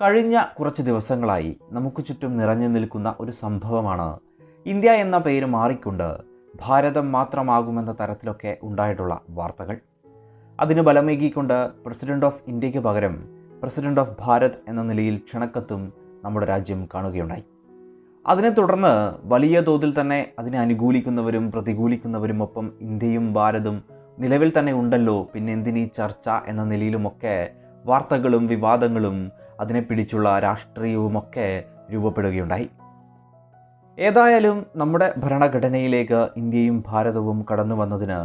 കഴിഞ്ഞ കുറച്ച് ദിവസങ്ങളായി നമുക്ക് ചുറ്റും നിറഞ്ഞു നിൽക്കുന്ന ഒരു സംഭവമാണ് ഇന്ത്യ എന്ന പേര് മാറിക്കൊണ്ട് ഭാരതം മാത്രമാകുമെന്ന തരത്തിലൊക്കെ ഉണ്ടായിട്ടുള്ള വാർത്തകൾ. അതിന് ബലമേകിക്കൊണ്ട് പ്രസിഡന്റ് ഓഫ് ഇന്ത്യയ്ക്ക് പകരം പ്രസിഡന്റ് ഓഫ് ഭാരത് എന്ന നിലയിൽ ക്ഷണക്കത്തും നമ്മുടെ രാജ്യം കാണുകയുണ്ടായി. അതിനെ തുടർന്ന് വലിയ തോതിൽ തന്നെ അതിനെ അനുകൂലിക്കുന്നവരും പ്രതികൂലിക്കുന്നവരും ഒപ്പം ഇന്ത്യയും ഭാരതും നിലവിൽ തന്നെ ഉണ്ടല്ലോ, പിന്നെ എന്തിനീ ചർച്ച എന്ന നിലയിലുമൊക്കെ വാർത്തകളും വിവാദങ്ങളും അതിനെ പിടിച്ചുള്ള രാഷ്ട്രീയവുമൊക്കെ രൂപപ്പെടുകയുണ്ടായി. ഏതായാലും നമ്മുടെ ഭരണഘടനയിലേക്ക് ഇന്ത്യയും ഭാരതവും കടന്നു വന്നതിന്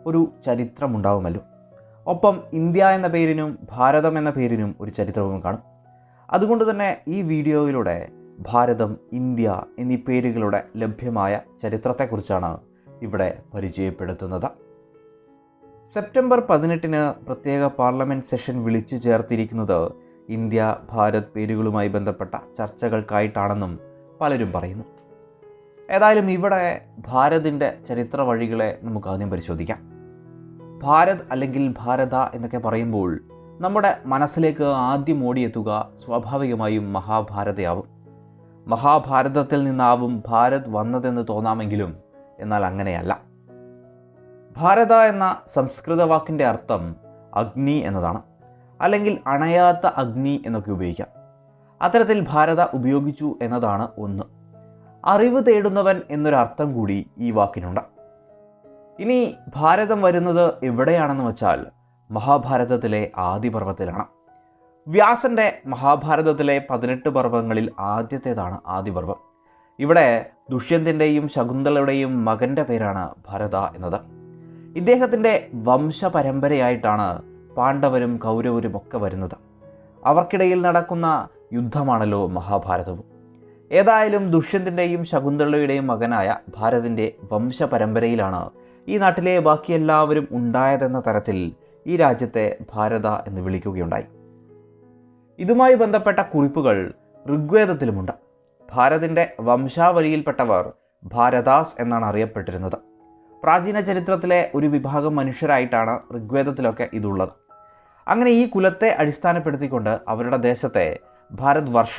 ഒരു ചരിത്രമുണ്ടാവുമല്ലോ. ഒപ്പം ഇന്ത്യ എന്ന പേരിനും ഭാരതം എന്ന പേരിനും ഒരു ചരിത്രവും കാണും. അതുകൊണ്ട് തന്നെ ഈ വീഡിയോയിലൂടെ ഭാരതം, ഇന്ത്യ എന്നീ പേരുകളുടെ ലഭ്യമായ ചരിത്രത്തെക്കുറിച്ചാണ് ഇവിടെ പരിചയപ്പെടുത്തുന്നത്. സെപ്റ്റംബർ 18 പ്രത്യേക പാർലമെൻറ്റ് സെഷൻ വിളിച്ചു ചേർത്തിരിക്കുന്നത് ഇന്ത്യ ഭാരത് പേരുകളുമായി ബന്ധപ്പെട്ട ചർച്ചകൾക്കായിട്ടാണെന്നും പലരും പറയുന്നു. ഏതായാലും ഇവിടെ ഭാരതിൻ്റെ ചരിത്ര വഴികളെ നമുക്ക് ആദ്യം പരിശോധിക്കാം. ഭാരത് അല്ലെങ്കിൽ ഭാരത എന്നൊക്കെ പറയുമ്പോൾ നമ്മുടെ മനസ്സിലേക്ക് ആദ്യം ഓടിയെത്തുക സ്വാഭാവികമായും മഹാഭാരതയാവും. മഹാഭാരതത്തിൽ നിന്നാവും ഭാരത് വന്നതെന്ന് തോന്നാമെങ്കിലും എന്നാൽ അങ്ങനെയല്ല. ഭാരത എന്ന സംസ്കൃത വാക്കിൻ്റെ അർത്ഥം അഗ്നി എന്നതാണ്, അല്ലെങ്കിൽ അണയാത്ത അഗ്നി എന്നൊക്കെ ഉപയോഗിക്കാം. അത്തരത്തിൽ ഭാരത ഉപയോഗിച്ചു എന്നതാണ് ഒന്ന്. അറിവ് തേടുന്നവൻ എന്നൊരർത്ഥം കൂടി ഈ വാക്കിനുണ്ട്. ഇനി ഭാരതം വരുന്നത് എവിടെയാണെന്ന് വെച്ചാൽ മഹാഭാരതത്തിലെ ആദിപർവത്തിലാണ്. വ്യാസൻ്റെ മഹാഭാരതത്തിലെ 18 പർവ്വങ്ങളിൽ ആദ്യത്തേതാണ് ആദിപർവം. ഇവിടെ ദുഷ്യന്തൻ്റെയും ശകുന്തളയുടെയും മകൻ്റെ പേരാണ് ഭരത എന്നത്. ഇദ്ദേഹത്തിൻ്റെ വംശപരമ്പരയായിട്ടാണ് പാണ്ഡവരും കൗരവരും ഒക്കെ വരുന്നത്. അവർക്കിടയിൽ നടക്കുന്ന യുദ്ധമാണല്ലോ മഹാഭാരതവും. ഏതായാലും ദുഷ്യന്തൻ്റെയും ശകുന്തളയുടെയും മകനായ ഭാരതിൻ്റെ വംശപരമ്പരയിലാണ് ഈ നാട്ടിലെ ബാക്കി എല്ലാവരും ഉണ്ടായതെന്ന തരത്തിൽ ഈ രാജ്യത്തെ ഭാരത എന്ന് വിളിക്കുകയുണ്ടായി. ഇതുമായി ബന്ധപ്പെട്ട കുറിപ്പുകൾ ഋഗ്വേദത്തിലുമുണ്ട്. ഭാരതിൻ്റെ വംശാവലിയിൽപ്പെട്ടവർ ഭാരതാസ് എന്നാണ് അറിയപ്പെട്ടിരുന്നത്. പ്രാചീന ചരിത്രത്തിലെ ഒരു വിഭാഗം മനുഷ്യരായിട്ടാണ് ഋഗ്വേദത്തിലൊക്കെ ഇതുള്ളത്. അങ്ങനെ ഈ കുലത്തെ അടിസ്ഥാനപ്പെടുത്തിക്കൊണ്ട് അവരുടെ ദേശത്തെ ഭാരത് വർഷ,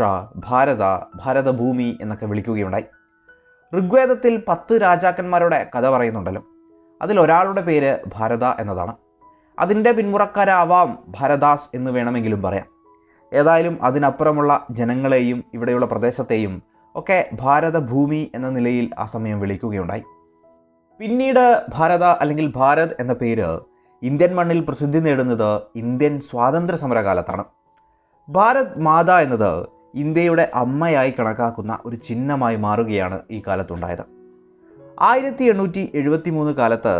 ഭാരത, ഭാരതഭൂമി എന്നൊക്കെ വിളിക്കുകയുണ്ടായി. ഋഗ്വേദത്തിൽ 10 രാജാക്കന്മാരുടെ കഥ പറയുന്നുണ്ടല്ലോ. അതിലൊരാളുടെ പേര് ഭാരത എന്നതാണ്. അതിൻ്റെ പിന്മുറക്കാരാവാം ഭാരദാസ് എന്ന് വേണമെങ്കിലും പറയാം. ഏതായാലും അതിനപ്പുറമുള്ള ജനങ്ങളെയും ഇവിടെയുള്ള പ്രദേശത്തെയും ഒക്കെ ഭാരതഭൂമി എന്ന നിലയിൽ ആ സമയം വിളിക്കുകയുണ്ടായി. പിന്നീട് ഭാരത അല്ലെങ്കിൽ ഭാരത് എന്ന പേര് ഇന്ത്യൻ മണ്ണിൽ പ്രസിദ്ധി നേടുന്നത് ഇന്ത്യൻ സ്വാതന്ത്ര്യ സമരകാലത്താണ്. ഭാരത് മാത എന്നത് ഇന്ത്യയുടെ അമ്മയായി കണക്കാക്കുന്ന ഒരു ചിഹ്നമായി മാറുകയാണ് ഈ കാലത്തുണ്ടായത്. 1873 കാലത്ത്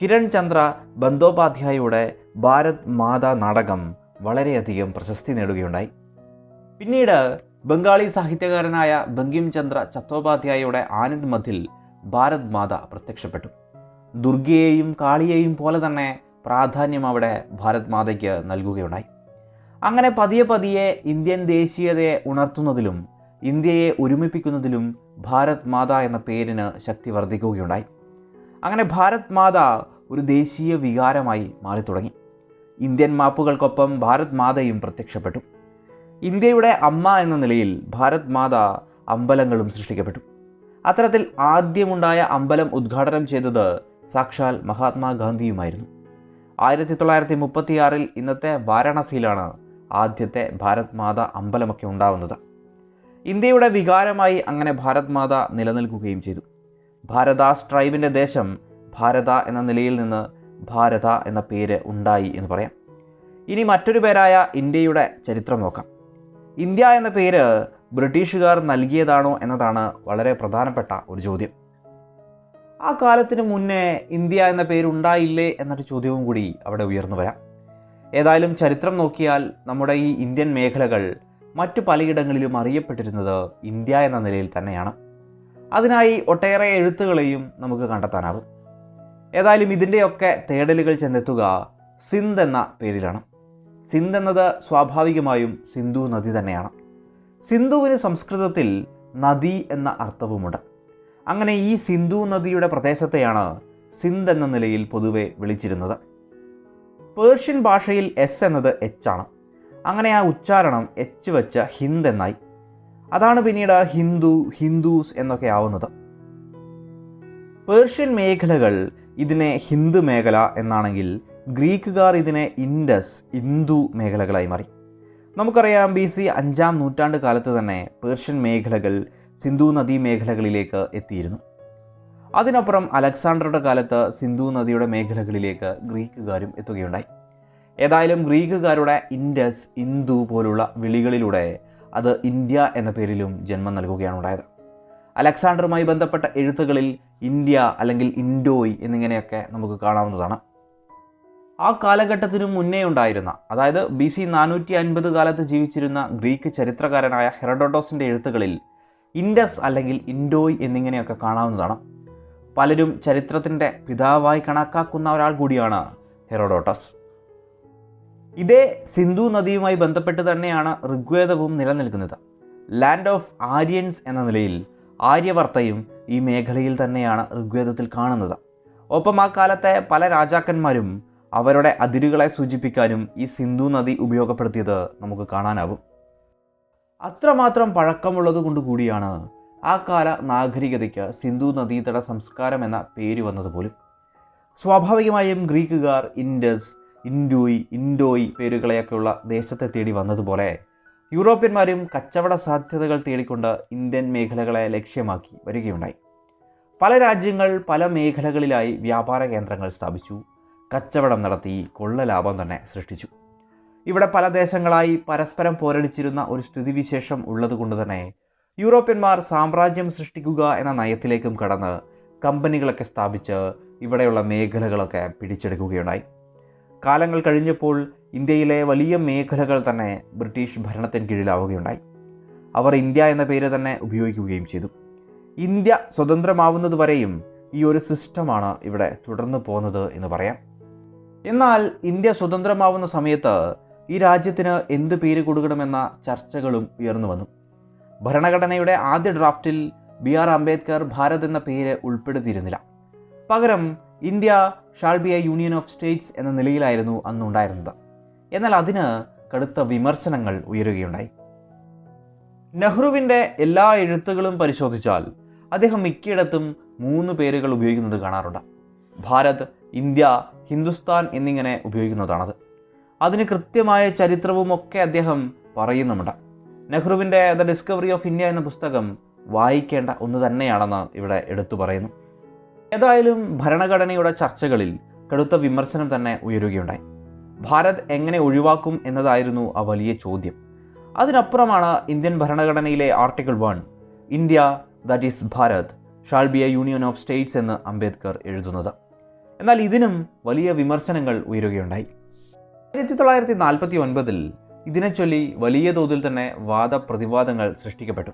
കിരൺ ചന്ദ്ര ബന്ദോപാധ്യായയുടെ ഭാരത് മാതാ നാടകം വളരെയധികം പ്രശസ്തി നേടുകയുണ്ടായി. പിന്നീട് ബംഗാളി സാഹിത്യകാരനായ ബങ്കിം ചന്ദ്ര ചത്തോപാധ്യായയുടെ ആനന്ദ് മഥിൽ ഭാരത് മാത പ്രത്യക്ഷപ്പെട്ടു. ദുർഗയെയും കാളിയെയും പോലെ തന്നെ പ്രാധാന്യം അവിടെ ഭാരത് മാതയ്ക്ക് നൽകുകയുണ്ടായി. അങ്ങനെ പതിയെ പതിയെ ഇന്ത്യൻ ദേശീയതയെ ഉണർത്തുന്നതിലും ഇന്ത്യയെ ഒരുമിപ്പിക്കുന്നതിലും ഭാരത് മാത എന്ന പേരിന് ശക്തി വർദ്ധിക്കുകയുണ്ടായി. അങ്ങനെ ഭാരത് മാത ഒരു ദേശീയ വികാരമായി മാറിത്തുടങ്ങി. ഇന്ത്യൻ മാപ്പുകൾക്കൊപ്പം ഭാരത് മാതയും പ്രത്യക്ഷപ്പെട്ടു. ഇന്ത്യയുടെ അമ്മ എന്ന നിലയിൽ ഭാരത് മാത അമ്പലങ്ങളും സൃഷ്ടിക്കപ്പെട്ടു. അത്തരത്തിൽ ആദ്യമുണ്ടായ അമ്പലം ഉദ്ഘാടനം ചെയ്തത് സാക്ഷാൽ മഹാത്മാഗാന്ധിയുമായിരുന്നു. 1936 ഇന്നത്തെ വാരണാസിയിലാണ് ആദ്യത്തെ ഭാരത് മാത അമ്പലമൊക്കെ ഉണ്ടാവുന്നത്. ഇന്ത്യയുടെ വികാരമായി അങ്ങനെ ഭാരത് മാത നിലനിൽക്കുകയും ചെയ്തു. ഭാരദാസ് ട്രൈബിൻ്റെ ദേശം ഭാരത എന്ന നിലയിൽ നിന്ന് ഭാരത എന്ന പേര് ഉണ്ടായി എന്ന് പറയാം. ഇനി മറ്റൊരു പേരായ ഇന്ത്യയുടെ ചരിത്രം നോക്കാം. ഇന്ത്യ എന്ന പേര് ബ്രിട്ടീഷുകാർ നൽകിയതാണോ എന്നതാണ് വളരെ പ്രധാനപ്പെട്ട ഒരു ചോദ്യം. ആ കാലത്തിന് മുന്നേ ഇന്ത്യ എന്ന പേരുണ്ടായില്ലേ എന്നൊരു ചോദ്യവും കൂടി അവിടെ ഉയർന്നു വരാം. ഏതായാലും ചരിത്രം നോക്കിയാൽ നമ്മുടെ ഈ ഇന്ത്യൻ മേഖലകൾ മറ്റു പലയിടങ്ങളിലും അറിയപ്പെട്ടിരുന്നത് ഇന്ത്യ എന്ന നിലയിൽ തന്നെയാണ്. അതിനായി ഒട്ടേറെ എഴുത്തുകളെയും നമുക്ക് കണ്ടെത്താനാവും. ഏതായാലും ഇതിൻ്റെയൊക്കെ തേടലുകൾ ചെന്നെത്തുക സിന്ധ് എന്ന പേരിലാണ്. സിന്ധ് എന്നത് സ്വാഭാവികമായും സിന്ധു നദി തന്നെയാണ്. സിന്ധുവിന് സംസ്കൃതത്തിൽ നദി എന്ന അർത്ഥവുമുണ്ട്. അങ്ങനെ ഈ സിന്ധു നദിയുടെ പ്രദേശത്തെയാണ് സിന്ധ് എന്ന നിലയിൽ പൊതുവെ വിളിച്ചിരുന്നത്. പേർഷ്യൻ ഭാഷയിൽ എസ് എന്നത് എച്ച് ആണ്. അങ്ങനെ ആ ഉച്ചാരണം എച്ച് വെച്ച് ഹിന്ദ് എന്നായി. അതാണ് പിന്നീട് ഹിന്ദു, ഹിന്ദൂസ് എന്നൊക്കെ ആവുന്നത്. പേർഷ്യൻ മേഖലകൾ ഇതിനെ ഹിന്ദ് മേഖല എന്നാണെങ്കിൽ ഗ്രീക്കുകാർ ഇതിനെ ഇൻഡസ്, ഇന്ദു മേഖലകളായി മാറി. നമുക്കറിയാം BC 5-ാം നൂറ്റാണ്ട് കാലത്ത് തന്നെ പേർഷ്യൻ മേഖലകൾ സിന്ധു നദീ മേഖലകളിലേക്ക് എത്തിയിരുന്നു. അതിനപ്പുറം അലക്സാണ്ടറുടെ കാലത്ത് സിന്ധു നദിയുടെ മേഖലകളിലേക്ക് ഗ്രീക്കുകാരും എത്തുകയുണ്ടായി. ഏതായാലും ഗ്രീക്കുകാരുടെ ഇൻഡസ്, ഇന്ദു പോലുള്ള വിളികളിലൂടെ അത് ഇന്ത്യ എന്ന പേരിലും ജന്മം നൽകുകയാണ് ഉണ്ടായത്. അലക്സാണ്ടറുമായി ബന്ധപ്പെട്ട എഴുത്തുകളിൽ ഇന്ത്യ അല്ലെങ്കിൽ ഇൻഡോയ് എന്നിങ്ങനെയൊക്കെ നമുക്ക് കാണാവുന്നതാണ്. ആ കാലഘട്ടത്തിനു മുന്നേ ഉണ്ടായിരുന്ന, അതായത് BC 450 കാലത്ത് ജീവിച്ചിരുന്ന ഗ്രീക്ക് ചരിത്രകാരനായ ഹെറഡോട്ടോസിൻ്റെ എഴുത്തുകളിൽ ഇൻഡസ് അല്ലെങ്കിൽ ഇൻഡോയ് എന്നിങ്ങനെയൊക്കെ കാണാവുന്നതാണ്. പലരും ചരിത്രത്തിൻ്റെ പിതാവായി കണക്കാക്കുന്ന ഒരാൾ കൂടിയാണ് ഹെറോഡോട്ടസ്. ഇതേ സിന്ധു നദിയുമായി ബന്ധപ്പെട്ട് തന്നെയാണ് ഋഗ്വേദവും നിലനിൽക്കുന്നത്. ലാൻഡ് ഓഫ് ആര്യൻസ് എന്ന നിലയിൽ ആര്യവർത്തയും ഈ മേഖലയിൽ തന്നെയാണ് ഋഗ്വേദത്തിൽ കാണുന്നത്. ഒപ്പം ആ കാലത്തെ പല രാജാക്കന്മാരും അവരുടെ അതിരുകളെ സൂചിപ്പിക്കാനും ഈ സിന്ധു നദി ഉപയോഗപ്പെടുത്തിയത് നമുക്ക് കാണാനാവും. അത്രമാത്രം പഴക്കമുള്ളത് കൊണ്ടുകൂടിയാണ് ആ കാല നാഗരികതയ്ക്ക് സിന്ധു നദീതട സംസ്കാരം എന്ന പേര് വന്നതുപോലും. സ്വാഭാവികമായും ഗ്രീക്കുകാർ ഇൻഡസ്, ഇൻഡോയ് പേരുകളെയൊക്കെയുള്ള ദേശത്തെ തേടി വന്നതുപോലെ യൂറോപ്യന്മാരും കച്ചവട സാധ്യതകൾ തേടിക്കൊണ്ട് ഇന്ത്യൻ മേഖലകളെ ലക്ഷ്യമാക്കി വരികയുണ്ടായി. പല രാജ്യങ്ങൾ പല മേഖലകളിലായി വ്യാപാര കേന്ദ്രങ്ങൾ സ്ഥാപിച്ചു, കച്ചവടം നടത്തി, കൊള്ള ലാഭം തന്നെ സൃഷ്ടിച്ചു. ഇവിടെ പല ദേശങ്ങളായി പരസ്പരം പോരടിച്ചിരുന്ന ഒരു സ്ഥിതിവിശേഷം ഉള്ളതുകൊണ്ട് തന്നെ യൂറോപ്യന്മാർ സാമ്രാജ്യം സൃഷ്ടിക്കുക എന്ന നയത്തിലേക്കും കടന്ന് കമ്പനികളൊക്കെ സ്ഥാപിച്ച് ഇവിടെയുള്ള മേഖലകളൊക്കെ പിടിച്ചെടുക്കുകയുണ്ടായി. കാലങ്ങൾ കഴിഞ്ഞപ്പോൾ ഇന്ത്യയിലെ വലിയ മേഖലകൾ തന്നെ ബ്രിട്ടീഷ് ഭരണത്തിന് കീഴിലാവുകയുണ്ടായി. അവർ ഇന്ത്യ എന്ന പേര് തന്നെ ഉപയോഗിക്കുകയും ചെയ്തു. ഇന്ത്യ സ്വതന്ത്രമാവുന്നതുവരെയും ഈ ഒരു സിസ്റ്റമാണ് ഇവിടെ തുടർന്നു പോകുന്നത് എന്ന് പറയാം. എന്നാൽ ഇന്ത്യ സ്വതന്ത്രമാവുന്ന സമയത്ത് ഈ രാജ്യത്തിന് എന്ത് പേര് കൊടുക്കണമെന്ന ചർച്ചകളും ഉയർന്നു വന്നു. ഭരണഘടനയുടെ ആദ്യ ഡ്രാഫ്റ്റിൽ BR അംബേദ്കർ ഭാരത് എന്ന പേര് ഉൾപ്പെടുത്തിയിരുന്നില്ല. പകരം India shawl be a union of States എന്ന നിലയിലായിരുന്നു അന്നുണ്ടായിരുന്നത്. എന്നാൽ അതിന് കടുത്ത വിമർശനങ്ങൾ ഉയരുകയുണ്ടായി. നെഹ്റുവിൻ്റെ എല്ലാ എഴുത്തുകളും പരിശോധിച്ചാൽ അദ്ദേഹം മിക്കയിടത്തും 3 പേരുകൾ ഉപയോഗിക്കുന്നത് കാണാറുണ്ട്. ഭാരത്, ഇന്ത്യ, ഹിന്ദുസ്ഥാൻ എന്നിങ്ങനെ ഉപയോഗിക്കുന്നതാണത്. അതിന് കൃത്യമായ ചരിത്രവും ഒക്കെ അദ്ദേഹം പറയുന്നുമുണ്ട്. നെഹ്റുവിൻ്റെ ദ ഡിസ്കവറി ഓഫ് ഇന്ത്യ എന്ന പുസ്തകം വായിക്കേണ്ട ഒന്ന് തന്നെയാണെന്ന് ഇവിടെ എടുത്തു പറയുന്നു. ഏതായാലും ഭരണഘടനയുടെ ചർച്ചകളിൽ കടുത്ത വിമർശനം തന്നെ ഉയരുകയുണ്ടായി. ഭാരത് എങ്ങനെ ഒഴിവാക്കും എന്നതായിരുന്നു ആ വലിയ ചോദ്യം. അതിനപ്പുറമാണ് ഇന്ത്യൻ ഭരണഘടനയിലെ article 1, India that is Bharat shall be a union of states എന്ന് അംബേദ്കർ എഴുതുന്നത്. എന്നാൽ ഇതിനും വലിയ വിമർശനങ്ങൾ ഉയരുകയുണ്ടായി. 1949 ഇതിനെ ചൊല്ലി വലിയ തോതിൽ തന്നെ വാദപ്രതിവാദങ്ങൾ സൃഷ്ടിക്കപ്പെട്ടു.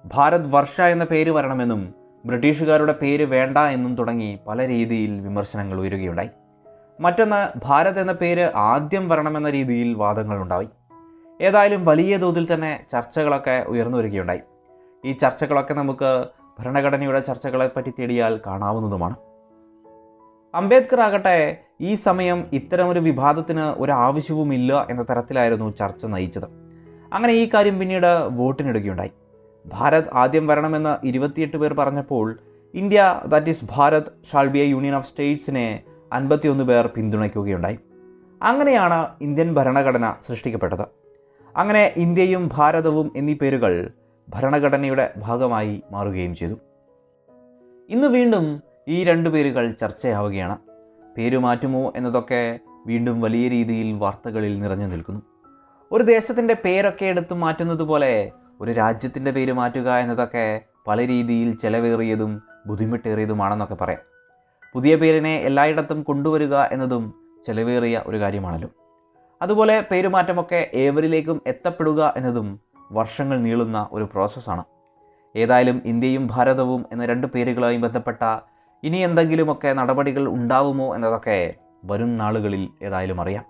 ഭാരത് വർഷ എന്ന പേര് വരണമെന്നും ബ്രിട്ടീഷുകാരുടെ പേര് വേണ്ട എന്നും തുടങ്ങി പല രീതിയിൽ വിമർശനങ്ങൾ ഉയരുകയുണ്ടായി. മറ്റൊന്ന്, ഭാരത് എന്ന പേര് ആദ്യം വരണമെന്ന രീതിയിൽ വാദങ്ങളുണ്ടായി. ഏതായാലും വലിയ തോതിൽ തന്നെ ചർച്ചകളൊക്കെ ഉയർന്നു വരികയുണ്ടായി. ഈ ചർച്ചകളൊക്കെ നമുക്ക് ഭരണഘടനയുടെ ചർച്ചകളെപ്പറ്റി തേടിയാൽ കാണാവുന്നതുമാണ്. അംബേദ്കർ ആകട്ടെ ഈ സമയം ഇത്തരമൊരു വിവാദത്തിന് ഒരാവശ്യവുമില്ല എന്ന തരത്തിലായിരുന്നു ചർച്ച നയിച്ചത്. അങ്ങനെ ഈ കാര്യം പിന്നീട് വോട്ടിനിടുകയുണ്ടായി. ഭാരത് ആദ്യം വരണമെന്ന് 28 പേർ പറഞ്ഞപ്പോൾ India that is Bharat shall be a union of സ്റ്റേറ്റ്സിനെ 51 പേർ പിന്തുണയ്ക്കുകയുണ്ടായി. അങ്ങനെയാണ് ഇന്ത്യൻ ഭരണഘടന സൃഷ്ടിക്കപ്പെട്ടത്. അങ്ങനെ ഇന്ത്യയും ഭാരതവും എന്നീ പേരുകൾ ഭരണഘടനയുടെ ഭാഗമായി മാറുകയും ചെയ്തു. ഇന്ന് വീണ്ടും ഈ 2 പേരുകൾ ചർച്ചയാവുകയാണ്. പേര് മാറ്റുമോ എന്നതൊക്കെ വീണ്ടും വലിയ രീതിയിൽ വാർത്തകളിൽ നിറഞ്ഞു നിൽക്കുന്നു. ഒരു ദേശത്തിൻ്റെ പേരൊക്കെ എടുത്ത് മാറ്റുന്നത് പോലെ ഒരു രാജ്യത്തിൻ്റെ പേര് മാറ്റുക എന്നതൊക്കെ പല രീതിയിൽ ചെലവേറിയതും ബുദ്ധിമുട്ടേറിയതുമാണെന്നൊക്കെ പറയാം. പുതിയ പേരിനെ എല്ലായിടത്തും കൊണ്ടുവരിക എന്നതും ചെലവേറിയ ഒരു കാര്യമാണല്ലോ. അതുപോലെ പേരുമാറ്റമൊക്കെ ഏവരിലേക്കും എത്തപ്പെടുക എന്നതും വർഷങ്ങൾ നീളുന്ന ഒരു പ്രോസസ്സാണ്. ഏതായാലും ഇന്ത്യയും ഭാരതവും എന്ന 2 പേരുകളുമായി ബന്ധപ്പെട്ട ഇനി എന്തെങ്കിലുമൊക്കെ നടപടികൾ ഉണ്ടാവുമോ എന്നതൊക്കെ വരും നാളുകളിൽ ഏതായാലും അറിയാം.